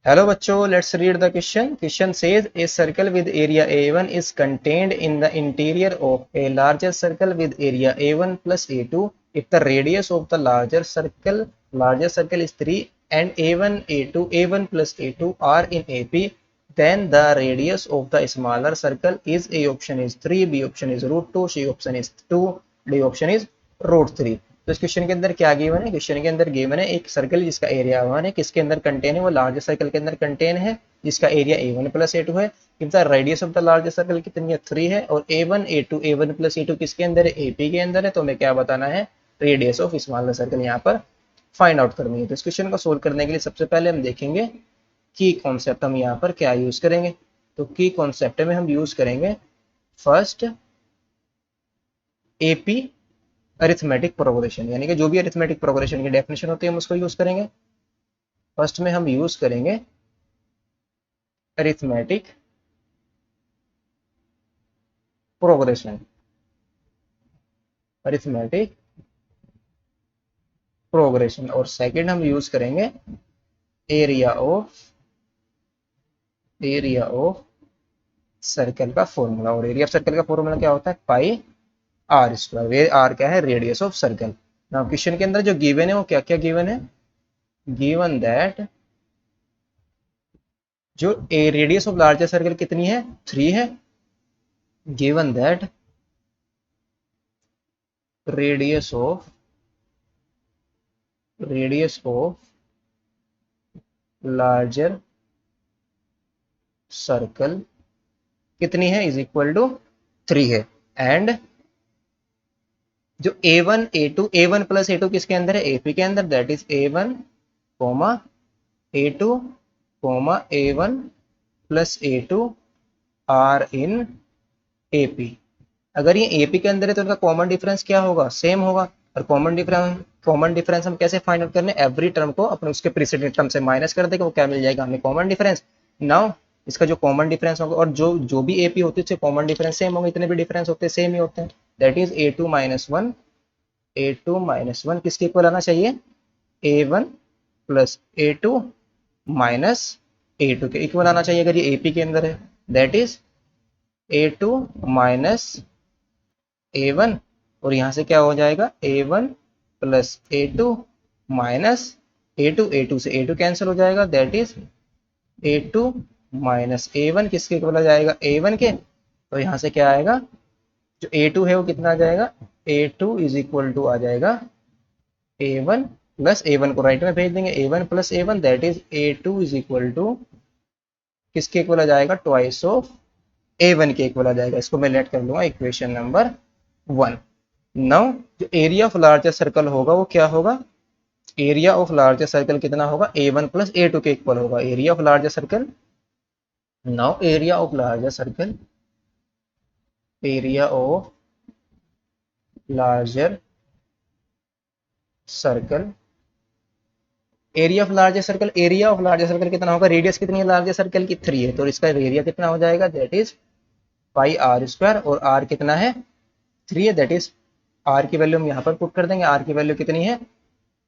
Hello बच्चों, let's read the question. Question says a circle with area A1 is contained in the interior of a larger circle with area A1 plus A2 if the radius of the larger circle is 3 and A1 A2 A1 plus A2 are in AP, then the radius of the smaller circle is A option is 3, B option is root 2, C option is 2, D option is root 3. तो इस question के अंदर क्या given है? Question के अंदर given है एक सर्कल जिसका एरिया 1 है, किसके अंदर कंटेन है? वो लार्ज सर्कल के अंदर कंटेन है जिसका एरिया A1 प्लस A2 है. If the radius of the large circle कितनी है? 3 है. और A1 A2 A1 plus A2 किसके अंदर है? AP के अंदर है. तो हमें क्या बताना है? रेडियस ऑफ स्मॉलर सर्कल यहाँ पर फाइंड आउट करनी है. तो इस क्वेश्चन को सोल्व करने के लिए सबसे पहले हम देखेंगे की कॉन्सेप्ट हम यहाँ पर क्या यूज करेंगे. तो की कॉन्सेप्ट में हम यूज करेंगे फर्स्ट AP अरिथमेटिक प्रोग्रेशन, यानी कि जो भी अरिथमेटिक प्रोग्रेशन की डेफिनेशन होती है हम उसको यूज करेंगे. फर्स्ट में हम यूज करेंगे अरिथमेटिक प्रोग्रेशन. Arithmetic progression. और सेकंड हम यूज करेंगे एरिया ऑफ सर्कल का फॉर्मूला. और एरिया ऑफ सर्कल का फॉर्मूला क्या होता है? पाई आर स्क्वायर. वे आर क्या है? Radius of circle. Now question के अंदर जो गिवन है वो क्या क्या गिवन है? गिवन दैट जो ए रेडियस ऑफ लार्जर सर्कल कितनी है? 3 है. Given that radius of larger circle कितनी है? इज इक्वल टू 3 है. एंड जो A1 A2 A1 plus A2 किसके अंदर है? AP के अंदर. That is A1 comma A2 comma A1 plus A2 are in AP. अगर ये AP के अंदर है तो इनका कॉमन डिफरेंस क्या होगा? सेम होगा. और कॉमन डिफरेंस हम कैसे फाइंड आउट करने? एवरी टर्म को अपने उसके प्रीसीडेंट टर्म से माइनस कर देंगे. वो क्या मिल जाएगा हमें? Common difference. नाउ इसका जो कॉमन डिफरेंस होगा और जो भी AP होती है उससे कॉमन डिफरेंस सेम होंगे. इतने भी डिफरेंस होते हैं सेम ही होते हैं. That is A2 minus one किसके इक्वल आना चाहिए? A1 plus A2 minus A2 के इक्वल आना चाहिए अगर ये AP के अंदर है. That is A2 minus A1. और यहां से क्या हो जाएगा? A1 plus A2 minus A2 से A2 कैंसिल हो जाएगा. That is A2 minus A1 किसके इक्वल आ जाएगा? A1 के. तो यहां से क्या आएगा? जो A2 है वो कितना आ जाएगा? A2 इज इक्वल टू आ जाएगा A1 प्लस A1 को राइट में भेज देंगे. A1 plus A1 that is A2 is equal to किसके इक्वल आ जाएगा? ट्वाइस ऑफ A1 के इक्वल आ जाएगा. इसको मैं लेट कर लूंगा इक्वेशन नंबर 1. नाउ जो एरिया ऑफ लार्जर सर्कल होगा वो क्या होगा? एरिया ऑफ लार्जर सर्कल कितना होगा? A1 प्लस A2 के इक्वल होगा. Area of larger circle. Now area of larger circle area of larger circle कितना होगा? रेडियस कितनी है लार्जर सर्कल की? 3 है. तो इसका एरिया कितना हो जाएगा? That is pi r square. और आर कितना है? 3 है. दैट इज आर की वैल्यू हम यहाँ पर पुट कर देंगे. आर की वैल्यू कितनी है?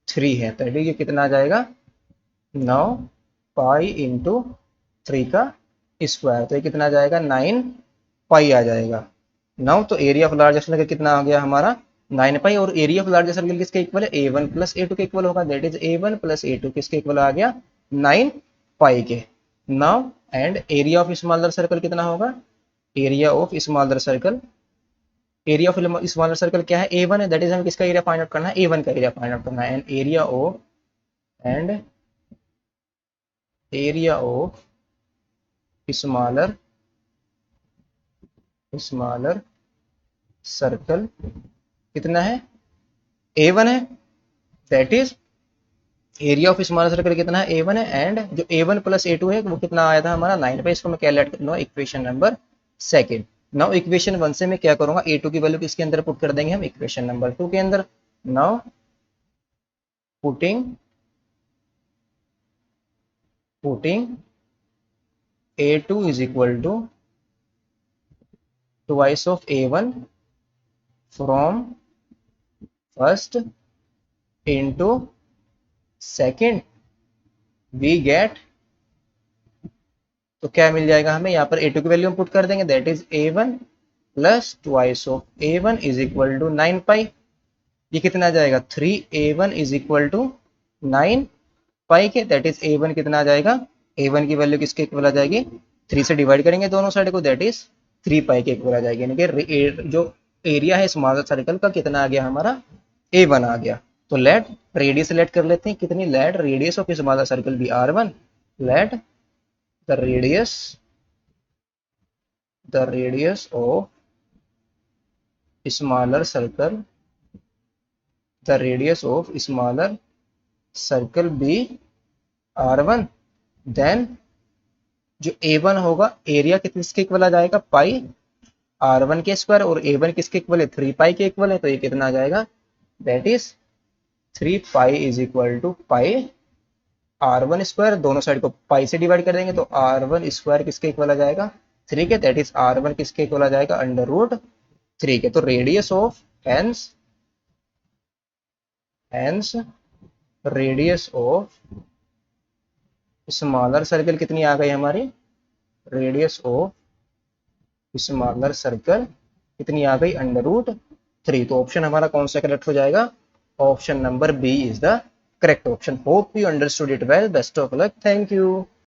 3 है. तो ये कितना आ जाएगा? 9 पाई इंटू 3 का स्क्वायर. तो ये कितना आ जाएगा? 9 पाई आ जाएगा. नाउ तो एरिया ऑफ लार्जर सर्कल कितना आ गया हमारा? 9 पाई. और एरिया ऑफ लार्जर सर्कल किसके इक्वल है? A1 प्लस A2 के इक्वल होगा. That is A1 plus A2 किसके इक्वल आ गया? 9 पाई के. Now and area of smaller circle कितना होगा? एरिया ऑफ स्मॉलर सर्कल क्या है? A1 है. दैट इज हमें किसका एरिया फाइंड आउट करना है? A1 का एरिया फाइंड आउट करना है. एरिया ऑफ स्मॉलर सर्कल कितना है? A1 है. That is area of smaller circle कितना है? A1 है. एंड जो A1 प्लस A2 है वो कितना आया था हमारा? 9 पे. इसको मैं कैलकुलेट कर लूंगा इक्वेशन नंबर 2. नाउ इक्वेशन 1 से मैं क्या करूंगा? A2 की वैल्यू किसके अंदर पुट कर देंगे हम? इक्वेशन नंबर 2 के अंदर. Now putting A2 is equal to twice of A1 from first into second, we get तो क्या मिल जाएगा हमें, यहाँ पर a2 की वैल्यू हम पुट कर देंगे, that is a1 plus twice of a1 is equal to 9 pi. ये कितना आ जाएगा, 3a1 इज इक्वल टू 9 पाई के, दैट इज a1 कितना आ जाएगा, a1 की वैल्यू किसके इक्वल आ जाएगी, 3 से डिवाइड करेंगे दोनों साइड को, दैट इज 3 पाई के इक्वल आ जाएगी। यानी कि जो एरिया है स्मॉलर सर्कल का कितना आ गया हमारा, a1 आ गया। तो लेट रेडियस लेट कर लेते हैं, कितनी, let radius of smaller circle be r1, let the radius of smaller circle, the radius of smaller circle be r1, then जो a1 होगा, एरिया किसके इक्वल आ जाएगा, पाई r1 के स्क्वायर, और a1 किसके इक्वल है, 3 पाई के इक्वल है। तो ये कितना आ जाएगा, that is 3 pi is equal to pi r1 square, दोनों साइड को पाई से डिवाइड कर देंगे तो r1 स्क्वायर किसके इक्वल आ जाएगा, 3 के, दैट इज r1 किसके इक्वल आ जाएगा, अंडर रूट 3 के। तो radius of hence radius of smaller circle कितनी आ गई हमारी, रेडियस ऑफ स्मॉलर सर्कल कितनी आ गई, अंडर रूट 3। तो ऑप्शन हमारा कौन सा करेक्ट हो जाएगा, option number B is the correct option. Hope you understood it well, best of luck, thank you.